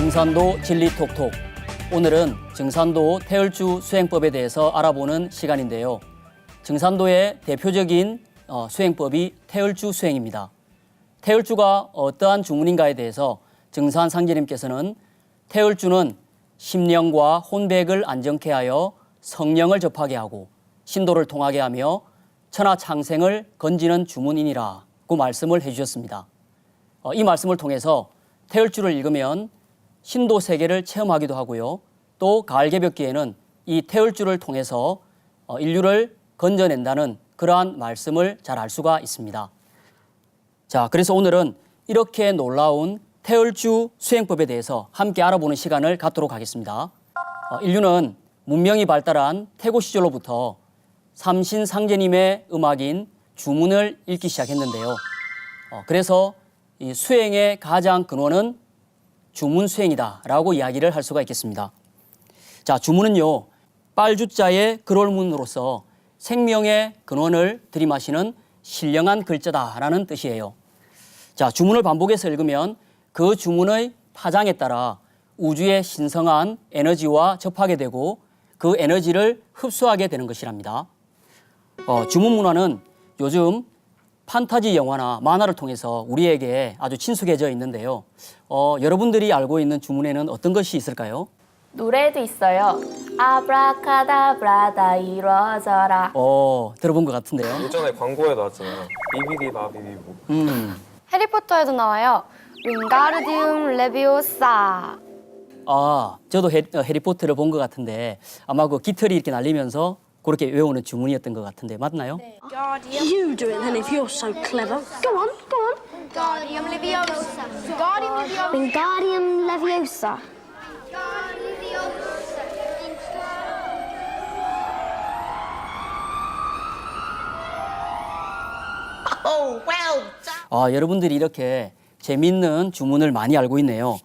증산도 진리톡톡. 오늘은 증산도 태을주 수행법에 대해서 알아보는 시간인데요. 증산도의 대표적인 수행법이 태을주 수행입니다. 태을주가 어떠한 주문인가에 대해서 증산상제님께서는 태을주는 심령과 혼백을 안정케 하여 성령을 접하게 하고 신도를 통하게 하며 천하창생을 건지는 주문이니라고 말씀을 해주셨습니다. 이 말씀을 통해서 태을주를 읽으면 신도 세계를 체험하기도 하고요. 또 가을 개벽기에는 이 태을주를 통해서 인류를 건져낸다는 그러한 말씀을 잘 알 수가 있습니다. 자, 그래서 오늘은 이렇게 놀라운 태을주 수행법에 대해서 함께 알아보는 시간을 갖도록 하겠습니다. 인류는 문명이 발달한 태고 시절로부터 삼신상제님의 음악인 주문을 읽기 시작했는데요. 그래서 이 수행의 가장 근원은 주문 수행이다라고 이야기를 할 수가 있겠습니다. 자, 주문은요, 빨주자의 글올문으로서 생명의 근원을 들이마시는 신령한 글자다라는 뜻이에요. 자, 주문을 반복해서 읽으면 그 주문의 파장에 따라 우주의 신성한 에너지와 접하게 되고 그 에너지를 흡수하게 되는 것이랍니다. 주문 문화는 요즘 판타지 영화나 만화를 통해서 우리에게 아주 친숙해져 있는데요. 여러분들이 알고 있는 주문에는 어떤 것이 있을까요? 노래도 있어요. 아브라카다브라다 이루어져라. 들어본 것 같은데요. 예전에 광고에 나왔잖아요. 비비디 바비비보. 해리포터에도 나와요. 윙가르디움 레비오사. 저도 해리포터를 본 것 같은데 아마 그 깃털이 이렇게 날리면서 그렇게 외우는 주문이었던 것 같은데 맞나요? 네. You do it then if you're so clever. Go on, go on. Wingardium Leviosa. Wingardium Leviosa. 여러분들이 이렇게 재밌는 주문을 많이 알고 있네요.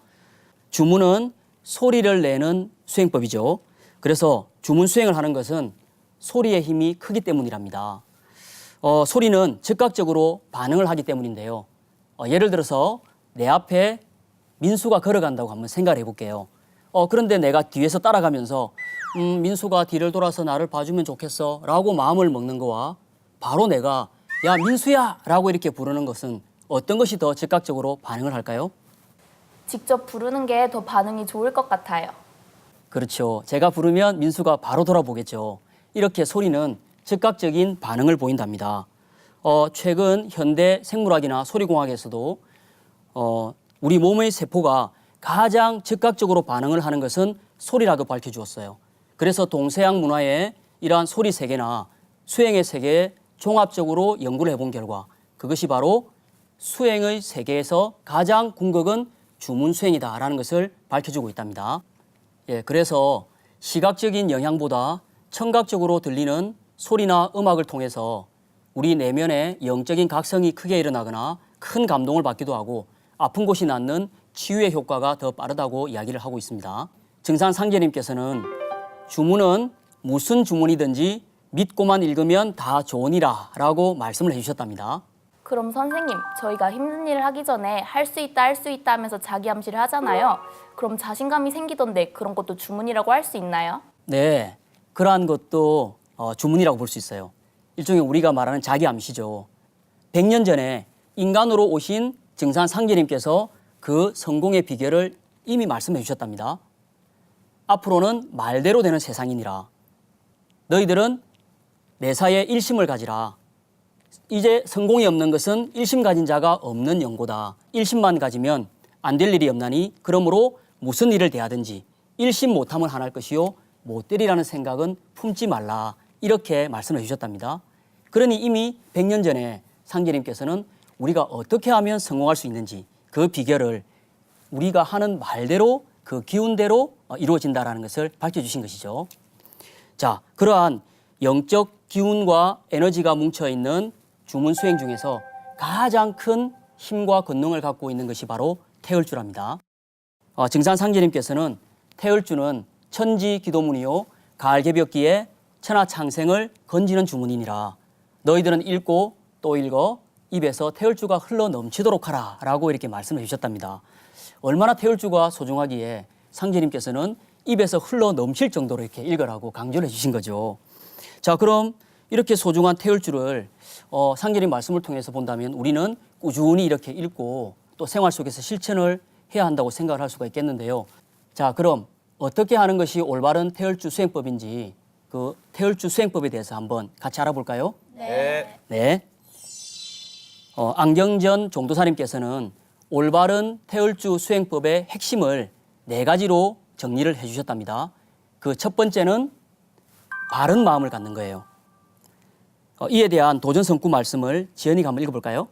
주문은 소리를 내는 수행법이죠. 그래서 주문 수행을 하는 것은 소리의 힘이 크기 때문이랍니다. 소리는 즉각적으로 반응을 하기 때문인데요. 예를 들어서 내 앞에 민수가 걸어간다고 한번 생각을 해볼게요. 그런데 내가 뒤에서 따라가면서 민수가 뒤를 돌아서 나를 봐주면 좋겠어 라고 마음을 먹는 거와 바로 내가 야 민수야 라고 이렇게 부르는 것은 어떤 것이 더 즉각적으로 반응을 할까요? 직접 부르는 게 더 반응이 좋을 것 같아요. 그렇죠. 제가 부르면 민수가 바로 돌아보겠죠. 이렇게 소리는 즉각적인 반응을 보인답니다. 최근 현대 생물학이나 소리공학에서도 우리 몸의 세포가 가장 즉각적으로 반응을 하는 것은 소리라고 밝혀주었어요. 그래서 동서양 문화의 이러한 소리 세계나 수행의 세계에 종합적으로 연구를 해본 결과 그것이 바로 수행의 세계에서 가장 궁극은 주문 수행이다라는 것을 밝혀주고 있답니다. 그래서 시각적인 영향보다 청각적으로 들리는 소리나 음악을 통해서 우리 내면의 영적인 각성이 크게 일어나거나 큰 감동을 받기도 하고 아픈 곳이 낫는 치유의 효과가 더 빠르다고 이야기를 하고 있습니다. 증산상제님께서는 주문은 무슨 주문이든지 믿고만 읽으면 다 좋으니라 라고 말씀을 해주셨답니다. 그럼 선생님, 저희가 힘든 일을 하기 전에 할 수 있다 하면서 자기 암시를 하잖아요. 그럼 자신감이 생기던데 그런 것도 주문이라고 할 수 있나요? 네, 그러한 것도 주문이라고 볼 수 있어요. 일종의 우리가 말하는 자기 암시죠. 100년 전에 인간으로 오신 증산상제님께서 그 성공의 비결을 이미 말씀해 주셨답니다. 앞으로는 말대로 되는 세상이니라. 너희들은 매사에 일심을 가지라. 이제 성공이 없는 것은 일심 가진 자가 없는 연고다. 일심만 가지면 안 될 일이 없나니 그러므로 무슨 일을 대하든지 일심 못함을 하나할 것이요 못 되리라는 생각은 품지 말라. 이렇게 말씀을 해주셨답니다. 그러니 이미 100년 전에 상제님께서는 우리가 어떻게 하면 성공할 수 있는지 그 비결을 우리가 하는 말대로 그 기운대로 이루어진다는 것을 밝혀주신 것이죠. 자, 그러한 영적 기운과 에너지가 뭉쳐있는 주문 수행 중에서 가장 큰 힘과 권능을 갖고 있는 것이 바로 태을주랍니다. 증산상제님께서는 태을주는 천지기도문이요 가을 개벽기에 천하창생을 건지는 주문이니라. 너희들은 읽고 또 읽어 입에서 태열주가 흘러 넘치도록 하라라고 이렇게 말씀해 주셨답니다. 얼마나 태열주가 소중하기에 상제님께서는 입에서 흘러 넘칠 정도로 이렇게 읽으라고 강조를 해주신 거죠. 자, 그럼 이렇게 소중한 태열주를 상제님 말씀을 통해서 본다면 우리는 꾸준히 이렇게 읽고 또 생활 속에서 실천을 해야 한다고 생각을 할 수가 있겠는데요. 자, 그럼 어떻게 하는 것이 올바른 태열주 수행법인지 그 태열주 수행법에 대해서 한번 같이 알아볼까요? 네. 네. 안경전 종도사님께서는 올바른 태열주 수행법의 핵심을 4가지로 정리를 해주셨답니다. 그 첫 번째는 바른 마음을 갖는 거예요. 이에 대한 도전성구 말씀을 지연이가 한번 읽어볼까요?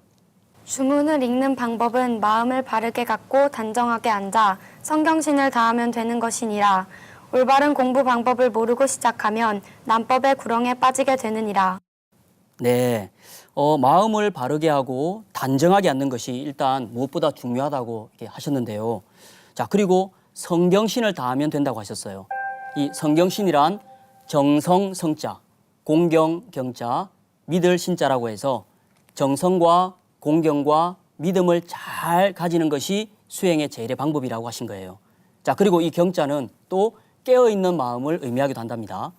주문을 읽는 방법은 마음을 바르게 갖고 단정하게 앉아 성경신을 다하면 되는 것이니라. 올바른 공부 방법을 모르고 시작하면 난법의 구렁에 빠지게 되느니라. 네. 마음을 바르게 하고 단정하게 앉는 것이 일단 무엇보다 중요하다고 이렇게 하셨는데요. 자, 그리고 성경신을 다하면 된다고 하셨어요. 이 성경신이란 정성 성자, 공경 경자, 믿을 신자라고 해서 정성과 공경과 믿음을 잘 가지는 것이 수행의 제일의 방법이라고 하신 거예요. 자, 그리고 이 경자는 또 깨어있는 마음을 의미하기도 한답니다.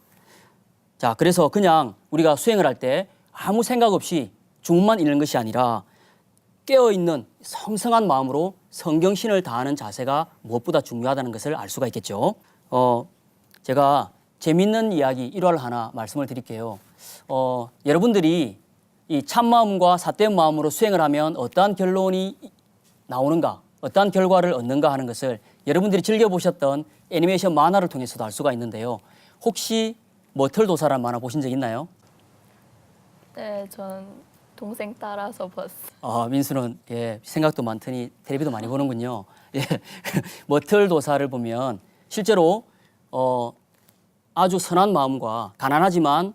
자, 그래서 그냥 우리가 수행을 할 때 아무 생각 없이 주문만 읽는 것이 아니라 깨어있는 성성한 마음으로 성경신을 다하는 자세가 무엇보다 중요하다는 것을 알 수가 있겠죠. 제가 재밌는 이야기 일화를 하나 말씀을 드릴게요. 여러분들이 이 참마음과 삿된 마음으로 수행을 하면 어떠한 결론이 나오는가, 어떠한 결과를 얻는가 하는 것을 여러분들이 즐겨보셨던 애니메이션 만화를 통해서도 알 수가 있는데요. 혹시 머털도사라는 만화 보신 적 있나요? 네, 전 동생 따라서 봤어요. 민수는 생각도 많더니 텔레비도 많이 보는군요. 예, 머털도사를 보면 실제로 아주 선한 마음과 가난하지만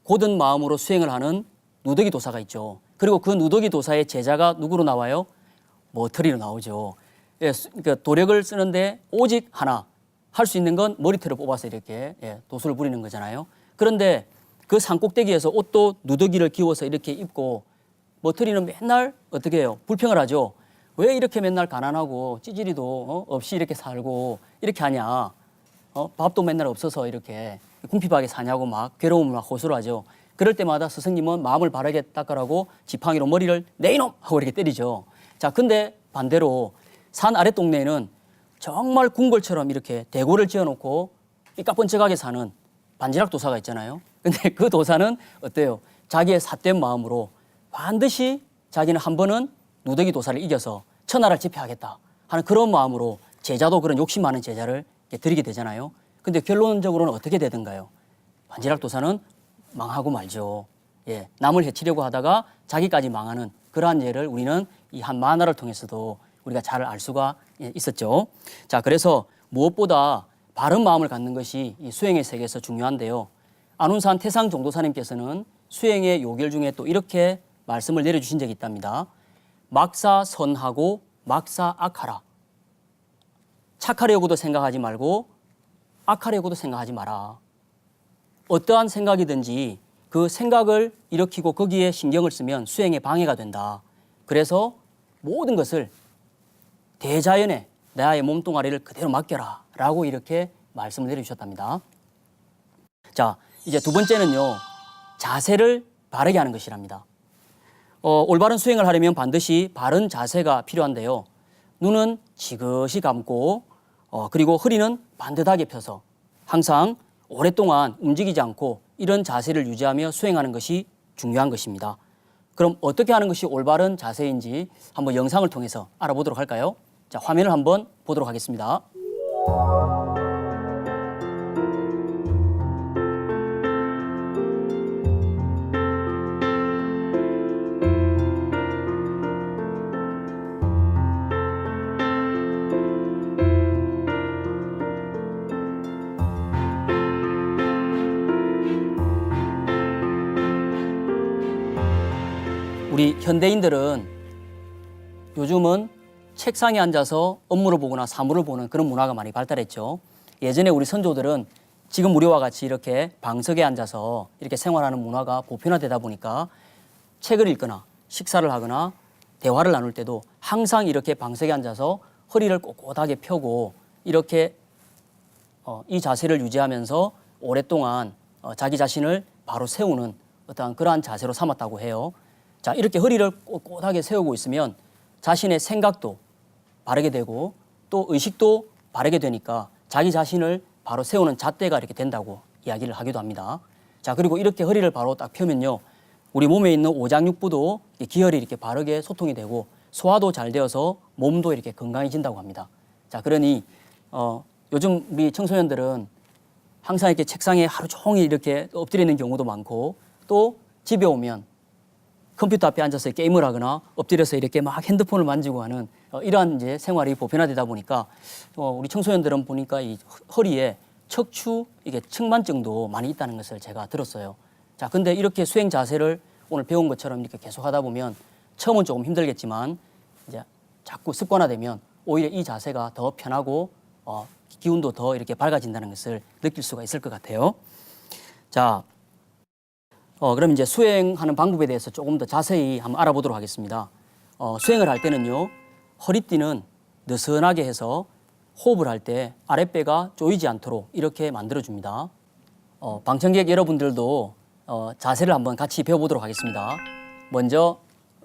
고든 마음으로 수행을 하는 누더기 도사가 있죠. 그리고 그 누더기 도사의 제자가 누구로 나와요? 머털이로 나오죠. 예, 그러니까 도력을 쓰는데 오직 하나 할 수 있는 건 머리털을 뽑아서 이렇게 도수를 부리는 거잖아요. 그런데 그 산꼭대기에서 옷도 누더기를 기워서 이렇게 입고 머털이는 맨날 어떻게 해요? 불평을 하죠. 왜 이렇게 맨날 가난하고 찌질이도 없이 이렇게 살고 이렇게 하냐? 밥도 맨날 없어서 이렇게 궁핍하게 사냐고 막 괴로움을 막 호소를 하죠. 그럴 때마다 스승님은 마음을 바르게 닦으라고 지팡이로 머리를 내 이놈 하고 이렇게 때리죠. 자, 근데 반대로 산 아래 동네에는 정말 궁궐처럼 이렇게 대궐을 지어놓고 삐까뻔쩍하게 사는 반지락 도사가 있잖아요. 근데 그 도사는 어때요? 자기의 삿된 마음으로 반드시 자기는 한 번은 누더기 도사를 이겨서 천하를 지배하겠다 하는 그런 마음으로 제자도 그런 욕심 많은 제자를 드리게 되잖아요. 근데 결론적으로는 어떻게 되던가요? 반지락 도사는 망하고 말죠. 예, 남을 해치려고 하다가 자기까지 망하는 그러한 예를 우리는 이 한 만화를 통해서도 우리가 잘 알 수가 있었죠. 자, 그래서 무엇보다 바른 마음을 갖는 것이 이 수행의 세계에서 중요한데요. 안운산 태상 종도사님께서는 수행의 요결 중에 또 이렇게 말씀을 내려주신 적이 있답니다. 막사 선하고 막사 악하라. 착하려고도 생각하지 말고 악하려고도 생각하지 마라. 어떠한 생각이든지 그 생각을 일으키고 거기에 신경을 쓰면 수행에 방해가 된다. 그래서 모든 것을 대자연에 나의 몸뚱아리를 그대로 맡겨라 라고 이렇게 말씀을 내려주셨답니다. 자, 이제 두 번째는요. 자세를 바르게 하는 것이랍니다. 올바른 수행을 하려면 반드시 바른 자세가 필요한데요. 눈은 지그시 감고 그리고 허리는 반듯하게 펴서 항상 오랫동안 움직이지 않고 이런 자세를 유지하며 수행하는 것이 중요한 것입니다. 그럼 어떻게 하는 것이 올바른 자세인지 한번 영상을 통해서 알아보도록 할까요? 자, 화면을 한번 보도록 하겠습니다. 우리 현대인들은 요즘은 책상에 앉아서 업무를 보거나 사물을 보는 그런 문화가 많이 발달했죠. 예전에 우리 선조들은 지금 우리와 같이 이렇게 방석에 앉아서 이렇게 생활하는 문화가 보편화되다 보니까 책을 읽거나 식사를 하거나 대화를 나눌 때도 항상 이렇게 방석에 앉아서 허리를 꼿꼿하게 펴고 이렇게 이 자세를 유지하면서 오랫동안 자기 자신을 바로 세우는 어떠한 그러한 자세로 삼았다고 해요. 자, 이렇게 허리를 꼿꼿하게 세우고 있으면 자신의 생각도 바르게 되고 또 의식도 바르게 되니까 자기 자신을 바로 세우는 잣대가 이렇게 된다고 이야기를 하기도 합니다. 자, 그리고 이렇게 허리를 바로 딱 펴면요. 우리 몸에 있는 오장육부도 기혈이 이렇게 바르게 소통이 되고 소화도 잘 되어서 몸도 이렇게 건강해진다고 합니다. 자, 그러니 요즘 우리 청소년들은 항상 이렇게 책상에 하루 종일 이렇게 엎드려 있는 경우도 많고 또 집에 오면 컴퓨터 앞에 앉아서 게임을 하거나 엎드려서 이렇게 막 핸드폰을 만지고 하는 이러한 이제 생활이 보편화되다 보니까 우리 청소년들은 보니까 이 허리에 척추 이게 측만증도 많이 있다는 것을 제가 들었어요. 자, 근데 이렇게 수행 자세를 오늘 배운 것처럼 이렇게 계속 하다 보면 처음은 조금 힘들겠지만 이제 자꾸 습관화되면 오히려 이 자세가 더 편하고 기운도 더 이렇게 밝아진다는 것을 느낄 수가 있을 것 같아요. 자, 그럼 이제 수행하는 방법에 대해서 조금 더 자세히 한번 알아보도록 하겠습니다. 수행을 할 때는요, 허리띠는 느슨하게 해서 호흡을 할 때 아랫배가 조이지 않도록 이렇게 만들어줍니다. 방청객 여러분들도 자세를 한번 같이 배워보도록 하겠습니다. 먼저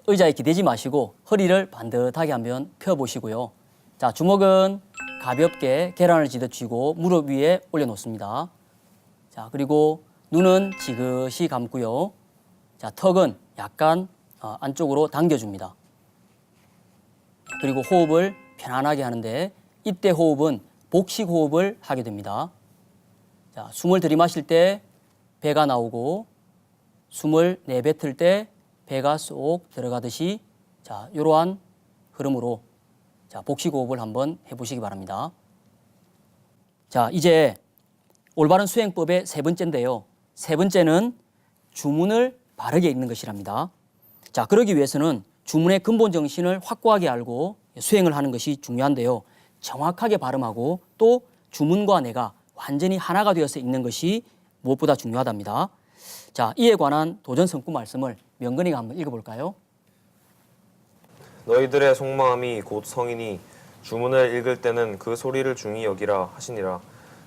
의자에 기대지 마시고 허리를 반듯하게 한번 펴보시고요. 자, 주먹은 가볍게 계란을 지듯 쥐고 무릎 위에 올려놓습니다. 자, 그리고 눈은 지그시 감고요. 자, 턱은 약간 안쪽으로 당겨줍니다. 그리고 호흡을 편안하게 하는데 이때 호흡은 복식 호흡을 하게 됩니다. 자, 숨을 들이마실 때 배가 나오고 숨을 내뱉을 때 배가 쏙 들어가듯이 자, 이러한 흐름으로 자, 복식 호흡을 한번 해보시기 바랍니다. 자, 이제 올바른 수행법의 세 번째인데요. 세 번째는 주문을 바르게 읽는 것이랍니다. 자, 그러기 위해서는 주문의 근본 정신을 확고하게 알고 수행을 하는 것이 중요한데요. 정확하게 발음하고 또 주문과 내가 완전히 하나가 되어서 읽는 것이 무엇보다 중요하답니다. 자, 이에 관한 도전 성구 말씀을 명근이가 한번 읽어볼까요? 너희들의 속마음이 곧 성이니 주문을 읽을 때는 그 소리를 중히 여기라 하시니라.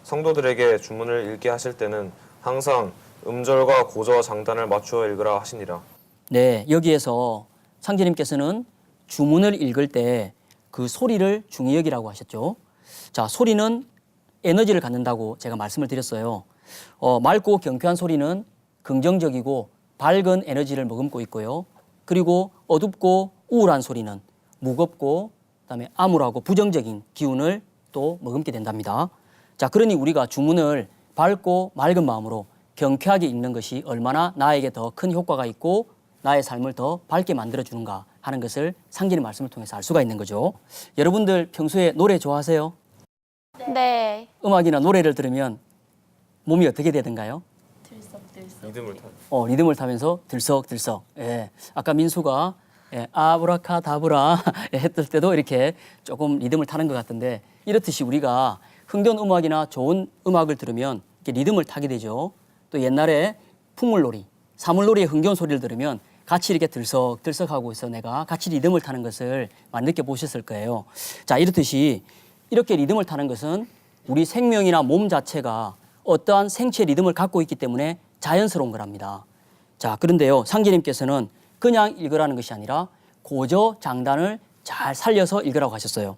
성도들에게 주문을 읽게 하실 때는 항상 음절과 고저 장단을 맞추어 읽으라 하시니라. 네, 여기에서 상제님께서는 주문을 읽을 때 그 소리를 중히 여기라고 하셨죠. 자, 소리는 에너지를 갖는다고 제가 말씀을 드렸어요. 맑고 경쾌한 소리는 긍정적이고 밝은 에너지를 머금고 있고요. 그리고 어둡고 우울한 소리는 무겁고 그다음에 암울하고 부정적인 기운을 또 머금게 된답니다. 자, 그러니 우리가 주문을 밝고 맑은 마음으로 경쾌하게 읽는 것이 얼마나 나에게 더 큰 효과가 있고 나의 삶을 더 밝게 만들어주는가 하는 것을 상진의 말씀을 통해서 알 수가 있는 거죠. 여러분들 평소에 노래 좋아하세요? 네. 음악이나 노래를 들으면 몸이 어떻게 되던가요? 리듬을 타. 리듬을 타면서 들썩들썩. 예. 아까 민수가 아브라카다브라 했을 때도 이렇게 조금 리듬을 타는 것 같은데 이렇듯이 우리가 흥겨운 음악이나 좋은 음악을 들으면 이렇게 리듬을 타게 되죠. 또 옛날에 풍물놀이, 사물놀이의 흥겨운 소리를 들으면 같이 이렇게 들썩들썩하고 있어 내가 같이 리듬을 타는 것을 많이 느껴보셨을 거예요. 자, 이렇듯이 이렇게 리듬을 타는 것은 우리 생명이나 몸 자체가 어떠한 생체 리듬을 갖고 있기 때문에 자연스러운 거랍니다. 자, 그런데요, 상제님께서는 그냥 읽으라는 것이 아니라 고저 장단을 잘 살려서 읽으라고 하셨어요.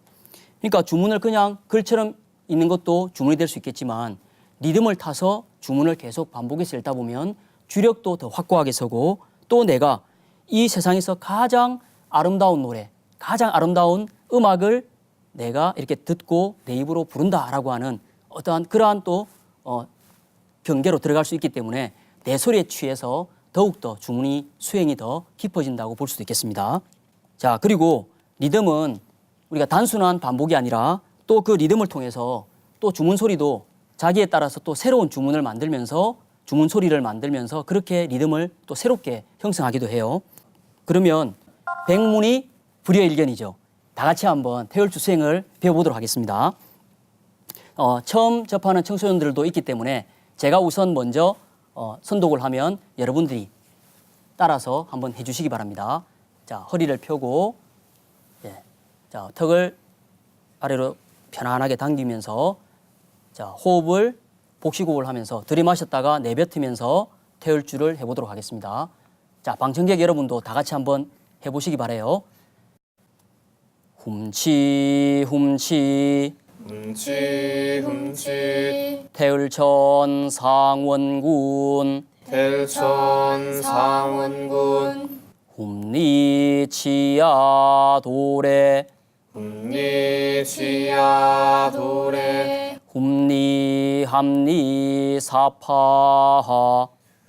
그러니까 주문을 그냥 글처럼 읽는 것도 주문이 될 수 있겠지만 리듬을 타서 주문을 계속 반복해서 읽다 보면 주력도 더 확고하게 서고 또 내가 이 세상에서 가장 아름다운 노래, 가장 아름다운 음악을 내가 이렇게 듣고 내 입으로 부른다라고 하는 어떠한 그러한 또 경계로 들어갈 수 있기 때문에 내 소리에 취해서 더욱더 주문이 수행이 더 깊어진다고 볼 수도 있겠습니다. 자, 그리고 리듬은 우리가 단순한 반복이 아니라 또 그 리듬을 통해서 또 주문 소리도 자기에 따라서 또 새로운 주문을 만들면서 주문 소리를 만들면서 그렇게 리듬을 또 새롭게 형성하기도 해요. 그러면 백문이 불여일견이죠. 다 같이 한번 태열주 수행을 배워보도록 하겠습니다. 처음 접하는 청소년들도 있기 때문에 제가 우선 먼저 선독을 하면 여러분들이 따라서 한번 해주시기 바랍니다. 자, 허리를 펴고 예. 자, 턱을 아래로 편안하게 당기면서 자, 호흡을 복식호흡을 하면서 들이마셨다가 내뱉으면서 태울주를 해보도록 하겠습니다. 자, 방청객 여러분도 다 같이 한번 해보시기 바래요. 훔치 훔치 훔치 훔치 태을천 상원군 텔천 상원군 훔리치야 도래 훔리치야 도래 훔리함리 사파하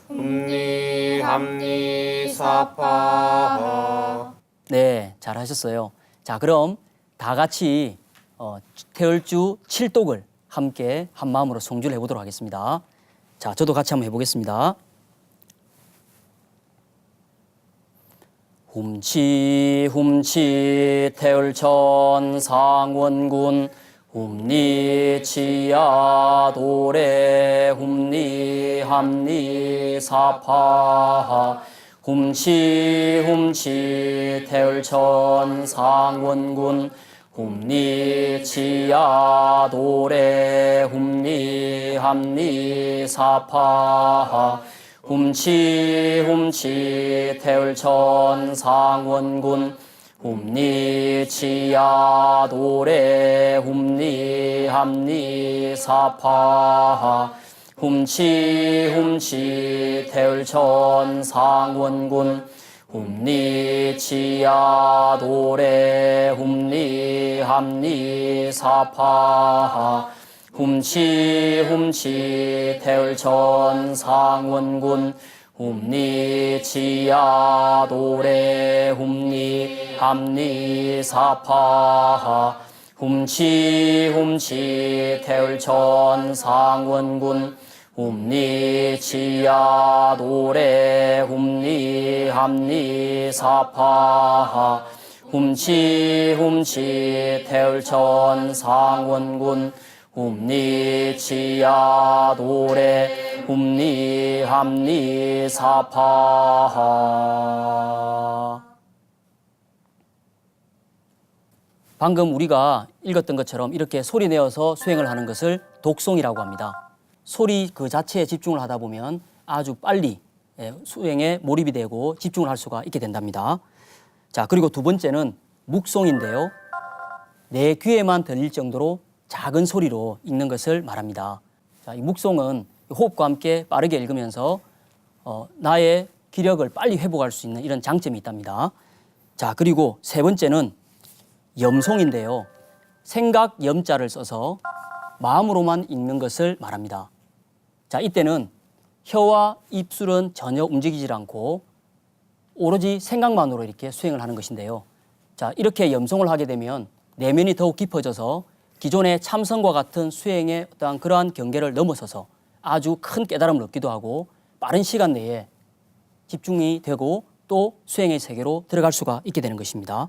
훔리함리 사파하. 네, 잘하셨어요. 자, 그럼 다 같이 태을주 7독을 함께 한 마음으로 송주를 해보도록 하겠습니다. 자, 저도 같이 한번 해보겠습니다. 훔치 훔치 태을천 상원군 훔리치야 도래 훔리함리 사파하 훔치 훔치 태을천 상원군 훔리치야 도래 훔리함리 사파하 훔치 훔치 태을천 상원군 훔리치야 도래 훔리함리 사파하 훔치 훔치 태을천 상원군 훔리치야 도래 훔리함리 사파하 훔치 훔치 태을천 상원군 훔리치야 도래 훔리함리 사파하 훔치 훔치 태을천 상원군 훔리치야 도래 훔리함리 사파하 훔치 훔치 태을천 상원군 훔리치야 도래 훔리함리 사파하. 방금 우리가 읽었던 것처럼 이렇게 소리 내어서 수행을 하는 것을 독송이라고 합니다. 소리 그 자체에 집중을 하다 보면 아주 빨리 수행에 몰입이 되고 집중을 할 수가 있게 된답니다. 자, 그리고 두 번째는 묵송인데요. 내 귀에만 들릴 정도로 작은 소리로 읽는 것을 말합니다. 자, 이 묵송은 호흡과 함께 빠르게 읽으면서 나의 기력을 빨리 회복할 수 있는 이런 장점이 있답니다. 자, 그리고 세 번째는 염송인데요. 생각 염자를 써서 마음으로만 읽는 것을 말합니다. 자, 이때는 혀와 입술은 전혀 움직이지 않고 오로지 생각만으로 이렇게 수행을 하는 것인데요. 자, 이렇게 염송을 하게 되면 내면이 더욱 깊어져서 기존의 참선과 같은 수행의 어떠한 그러한 경계를 넘어서서 아주 큰 깨달음을 얻기도 하고 빠른 시간 내에 집중이 되고 또 수행의 세계로 들어갈 수가 있게 되는 것입니다.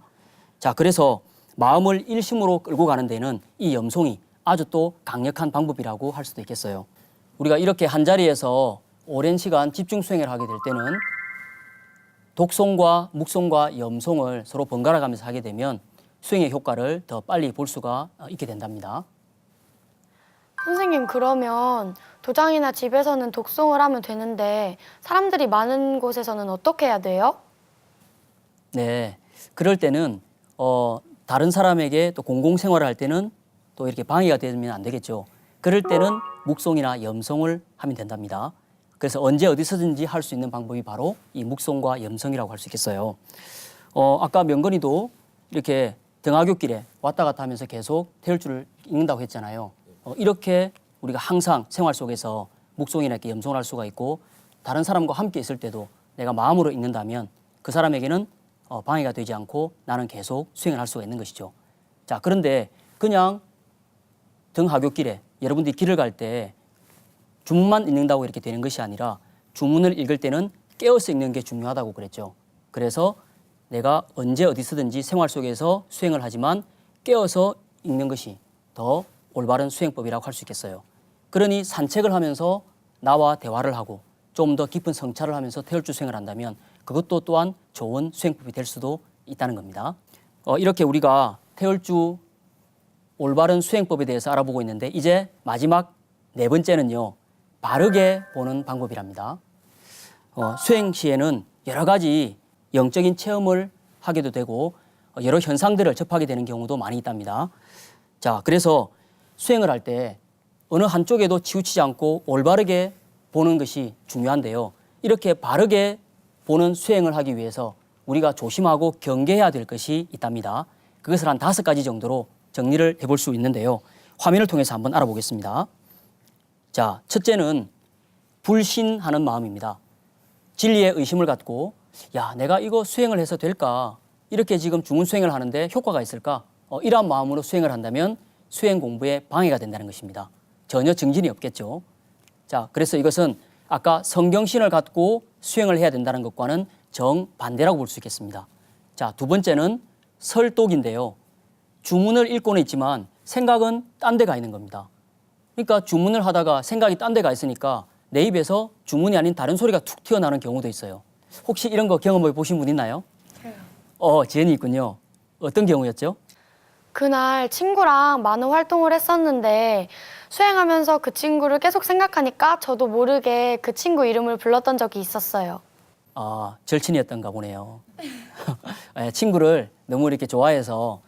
자, 그래서 마음을 일심으로 끌고 가는 데는 이 염송이 아주 또 강력한 방법이라고 할 수도 있겠어요. 우리가 이렇게 한자리에서 오랜 시간 집중 수행을 하게 될 때는 독송과 묵송과 염송을 서로 번갈아 가면서 하게 되면 수행의 효과를 더 빨리 볼 수가 있게 된답니다. 선생님, 그러면 도장이나 집에서는 독송을 하면 되는데 사람들이 많은 곳에서는 어떻게 해야 돼요? 네, 그럴 때는 다른 사람에게 또 공공생활을 할 때는 또 이렇게 방해가 되면 안 되겠죠. 그럴 때는 묵송이나 염송을 하면 된답니다. 그래서 언제 어디서든지 할 수 있는 방법이 바로 이 묵송과 염송이라고 할 수 있겠어요. 아까 명건이도 이렇게 등하굣길에 왔다 갔다 하면서 계속 태울주를 읽는다고 했잖아요. 이렇게 우리가 항상 생활 속에서 묵송이나 이렇게 염송을 할 수가 있고 다른 사람과 함께 있을 때도 내가 마음으로 읽는다면 그 사람에게는 방해가 되지 않고 나는 계속 수행을 할 수가 있는 것이죠. 자, 그런데 그냥 등하굣길에 여러분들이 길을 갈 때 주문만 읽는다고 이렇게 되는 것이 아니라 주문을 읽을 때는 깨어서 읽는 게 중요하다고 그랬죠. 그래서 내가 언제 어디서든지 생활 속에서 수행을 하지만 깨어서 읽는 것이 더 올바른 수행법이라고 할 수 있겠어요. 그러니 산책을 하면서 나와 대화를 하고 좀 더 깊은 성찰을 하면서 태울주 수행을 한다면 그것도 또한 좋은 수행법이 될 수도 있다는 겁니다. 이렇게 우리가 태열주 올바른 수행법에 대해서 알아보고 있는데 이제 마지막 네 번째는요. 바르게 보는 방법이랍니다. 수행 시에는 여러 가지 영적인 체험을 하게도 되고 여러 현상들을 접하게 되는 경우도 많이 있답니다. 자, 그래서 수행을 할 때 어느 한쪽에도 치우치지 않고 올바르게 보는 것이 중요한데요. 이렇게 바르게 보는 수행을 하기 위해서 우리가 조심하고 경계해야 될 것이 있답니다. 그것을 한 5가지 정도로 정리를 해볼 수 있는데요. 화면을 통해서 한번 알아보겠습니다. 자, 첫째는 불신하는 마음입니다. 진리에 의심을 갖고 야, 내가 이거 수행을 해서 될까? 이렇게 지금 주문 수행을 하는데 효과가 있을까? 이러한 마음으로 수행을 한다면 수행 공부에 방해가 된다는 것입니다. 전혀 증진이 없겠죠. 자, 그래서 이것은 아까 성경신을 갖고 수행을 해야 된다는 것과는 정반대라고 볼 수 있겠습니다. 자, 두 번째는 설독인데요. 주문을 읽고는 있지만 생각은 딴 데 가 있는 겁니다. 그러니까 주문을 하다가 생각이 딴 데 가 있으니까 내 입에서 주문이 아닌 다른 소리가 툭 튀어나오는 경우도 있어요. 혹시 이런 거 경험해 보신 분 있나요? 지연이 있군요. 어떤 경우였죠? 그날 친구랑 많은 활동을 했었는데 수행하면서 그 친구를 계속 생각하니까 저도 모르게 그 친구 이름을 불렀던 적이 있었어요. 절친이었던가 보네요. 친구를 너무 이렇게 좋아해서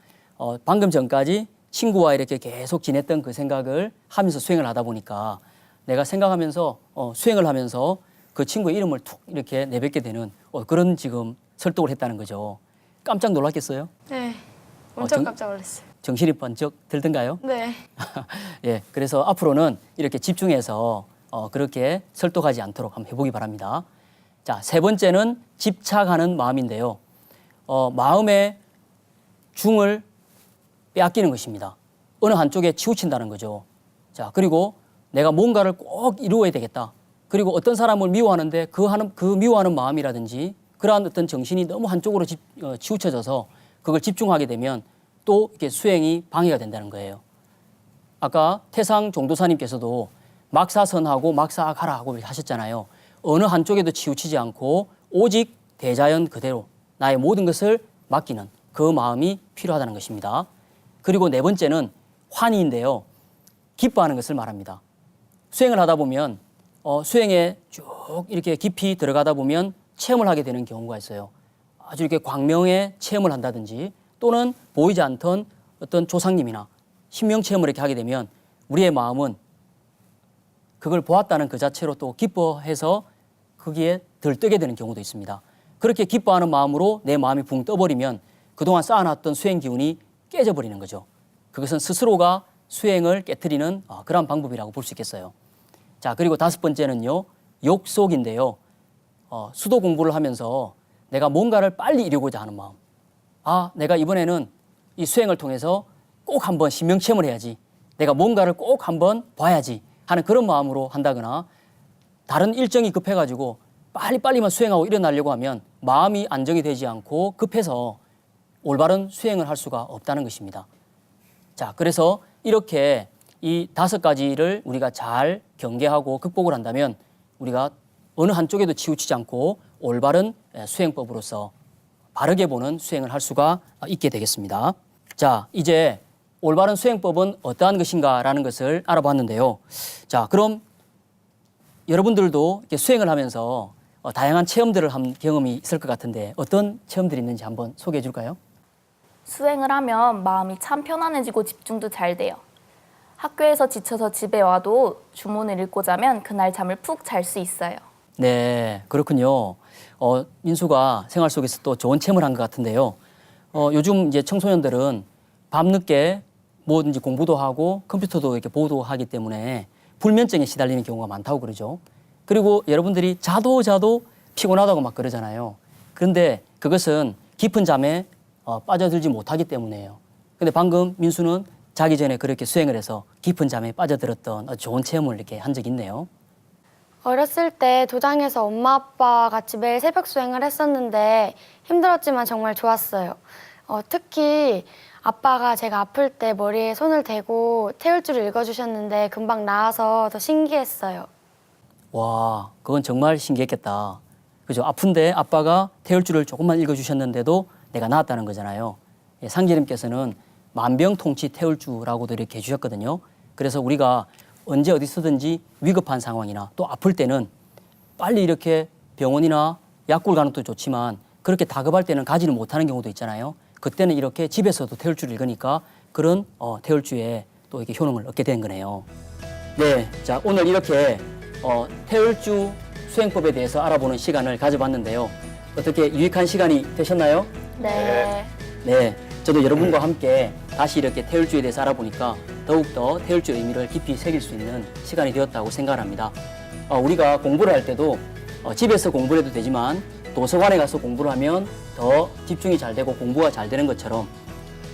방금 전까지 친구와 이렇게 계속 지냈던 그 생각을 하면서 수행을 하다 보니까 내가 생각하면서 수행을 하면서 그 친구의 이름을 툭 이렇게 내뱉게 되는 그런 지금 설득을 했다는 거죠. 깜짝 놀랐겠어요? 네, 엄청 정- 깜짝 놀랐어요. 정신이 번쩍 들던가요? 네. 예, 그래서 앞으로는 이렇게 집중해서 그렇게 설득하지 않도록 한번 해보기 바랍니다. 자, 세 번째는 집착하는 마음인데요. 마음의 중을 빼앗기는 것입니다. 어느 한쪽에 치우친다는 거죠. 자, 그리고 내가 뭔가를 꼭 이루어야 되겠다. 그리고 어떤 사람을 미워하는데 그 미워하는 마음이라든지 그러한 어떤 정신이 너무 한쪽으로 치우쳐져서 그걸 집중하게 되면 또 이렇게 수행이 방해가 된다는 거예요. 아까 태상 종도사님께서도 막사선하고 막사가라하고 하셨잖아요. 어느 한쪽에도 치우치지 않고 오직 대자연 그대로 나의 모든 것을 맡기는 그 마음이 필요하다는 것입니다. 그리고 네 번째는 환희인데요. 기뻐하는 것을 말합니다. 수행을 하다 보면 수행에 쭉 이렇게 깊이 들어가다 보면 체험을 하게 되는 경우가 있어요. 아주 이렇게 광명의 체험을 한다든지 또는 보이지 않던 어떤 조상님이나 신명 체험을 이렇게 하게 되면 우리의 마음은 그걸 보았다는 그 자체로 또 기뻐해서 거기에 들뜨게 되는 경우도 있습니다. 그렇게 기뻐하는 마음으로 내 마음이 붕 떠버리면 그동안 쌓아놨던 수행 기운이 깨져버리는 거죠. 그것은 스스로가 수행을 깨트리는 그런 방법이라고 볼 수 있겠어요. 자, 그리고 5번째는요. 욕속인데요. 수도 공부를 하면서 내가 뭔가를 빨리 이루고자 하는 마음. 내가 이번에는 이 수행을 통해서 꼭 한번 신명체험을 해야지. 내가 뭔가를 꼭 한번 봐야지 하는 그런 마음으로 한다거나 다른 일정이 급해가지고 빨리빨리만 수행하고 일어나려고 하면 마음이 안정이 되지 않고 급해서 올바른 수행을 할 수가 없다는 것입니다. 자, 그래서 이렇게 이 5가지를 우리가 잘 경계하고 극복을 한다면 우리가 어느 한쪽에도 치우치지 않고 올바른 수행법으로서 바르게 보는 수행을 할 수가 있게 되겠습니다. 자, 이제 올바른 수행법은 어떠한 것인가라는 것을 알아봤는데요. 자, 그럼 여러분들도 이렇게 수행을 하면서 다양한 체험들을 한 경험이 있을 것 같은데 어떤 체험들이 있는지 한번 소개해 줄까요? 수행을 하면 마음이 참 편안해지고 집중도 잘 돼요. 학교에서 지쳐서 집에 와도 주문을 읽고 자면 그날 잠을 푹 잘 수 있어요. 네, 그렇군요. 민수가 생활 속에서 또 좋은 체험을 한 것 같은데요. 요즘 이제 청소년들은 밤늦게 뭐든지 공부도 하고 컴퓨터도 이렇게 보도 하기 때문에 불면증에 시달리는 경우가 많다고 그러죠. 그리고 여러분들이 자도 피곤하다고 막 그러잖아요. 그런데 그것은 깊은 잠에 빠져들지 못하기 때문이에요. 근데 방금 민수는 자기 전에 그렇게 수행을 해서 깊은 잠에 빠져들었던 좋은 체험을 이렇게 한 적이 있네요. 어렸을 때 도장에서 엄마 아빠 같이 매일 새벽 수행을 했었는데 힘들었지만 정말 좋았어요. 특히 아빠가 제가 아플 때 머리에 손을 대고 태울주를 읽어주셨는데 금방 나아서 더 신기했어요. 와, 그건 정말 신기했겠다. 그죠? 아픈데 아빠가 태울주를 조금만 읽어주셨는데도 내가 나았다는 거잖아요. 예, 상제님께서는 만병통치 태울주라고도 이렇게 해주셨거든요. 그래서 우리가 언제 어디서든지 위급한 상황이나 또 아플 때는 빨리 이렇게 병원이나 약국을 가는 것도 좋지만 그렇게 다급할 때는 가지를 못하는 경우도 있잖아요. 그때는 이렇게 집에서도 태울주를 읽으니까 그런 태울주에 또 이렇게 효능을 얻게 된 거네요. 네, 자 오늘 이렇게 태울주 수행법에 대해서 알아보는 시간을 가져봤는데요. 어떻게 유익한 시간이 되셨나요? 네. 네, 저도 여러분과 함께 다시 이렇게 태울주에 대해서 알아보니까 더욱더 태울주의 의미를 깊이 새길 수 있는 시간이 되었다고 생각합니다. 우리가 공부를 할 때도 집에서 공부를 해도 되지만 도서관에 가서 공부를 하면 더 집중이 잘 되고 공부가 잘 되는 것처럼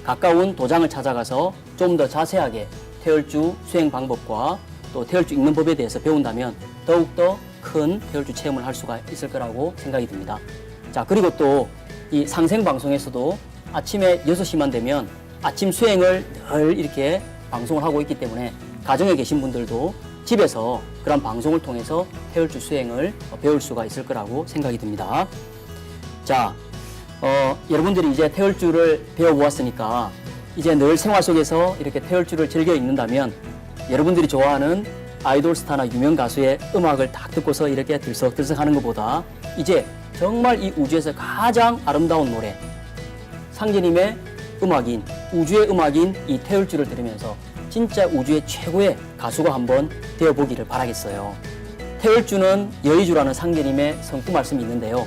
가까운 도장을 찾아가서 좀 더 자세하게 태울주 수행 방법과 또 태울주 읽는 법에 대해서 배운다면 더욱더 큰 태울주 체험을 할 수가 있을 거라고 생각이 듭니다. 자, 그리고 또 이 상생 방송에서도 아침에 6시만 되면 아침 수행을 늘 이렇게 방송을 하고 있기 때문에 가정에 계신 분들도 집에서 그런 방송을 통해서 태울주 수행을 배울 수가 있을 거라고 생각이 듭니다. 자, 여러분들이 이제 태울주를 배워보았으니까 이제 늘 생활 속에서 이렇게 태울주를 즐겨 읽는다면 여러분들이 좋아하는 아이돌 스타나 유명 가수의 음악을 딱 듣고서 이렇게 들썩들썩 하는 것보다 이제 정말 이 우주에서 가장 아름다운 노래, 상제님의 음악인, 우주의 음악인 이 태울주를 들으면서 진짜 우주의 최고의 가수가 한번 되어보기를 바라겠어요. 태울주는 여의주라는 상제님의 성구 말씀이 있는데요.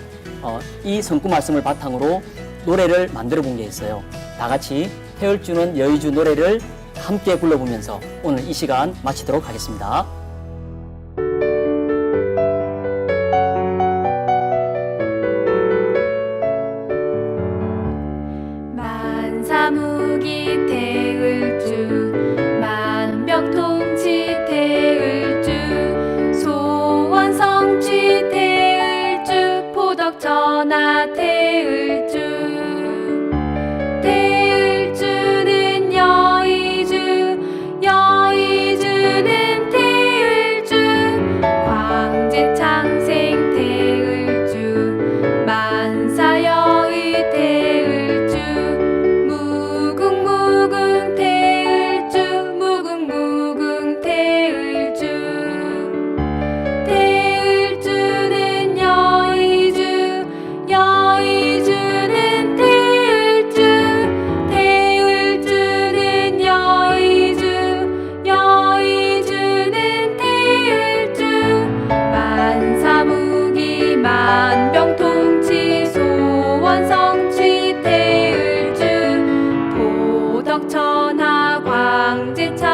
이 성구 말씀을 바탕으로 노래를 만들어 본 게 있어요. 다 같이 태울주는 여의주 노래를 함께 불러보면서 오늘 이 시간 마치도록 하겠습니다. 만사무기 태울주 만병통치 태울주 소원성취 태울주 포덕전하 태울주 태울주는 여의주 여의주는 태울주 광제창생 태울주 만사여의 태울주 무궁무궁 태울주 무궁무궁 태울주 태울주는 여의주 여의주는 태울주 태울주는 여의주 여의주는 태울주 만사무기 만병통치 소원성취 태울주 도덕천하 광제창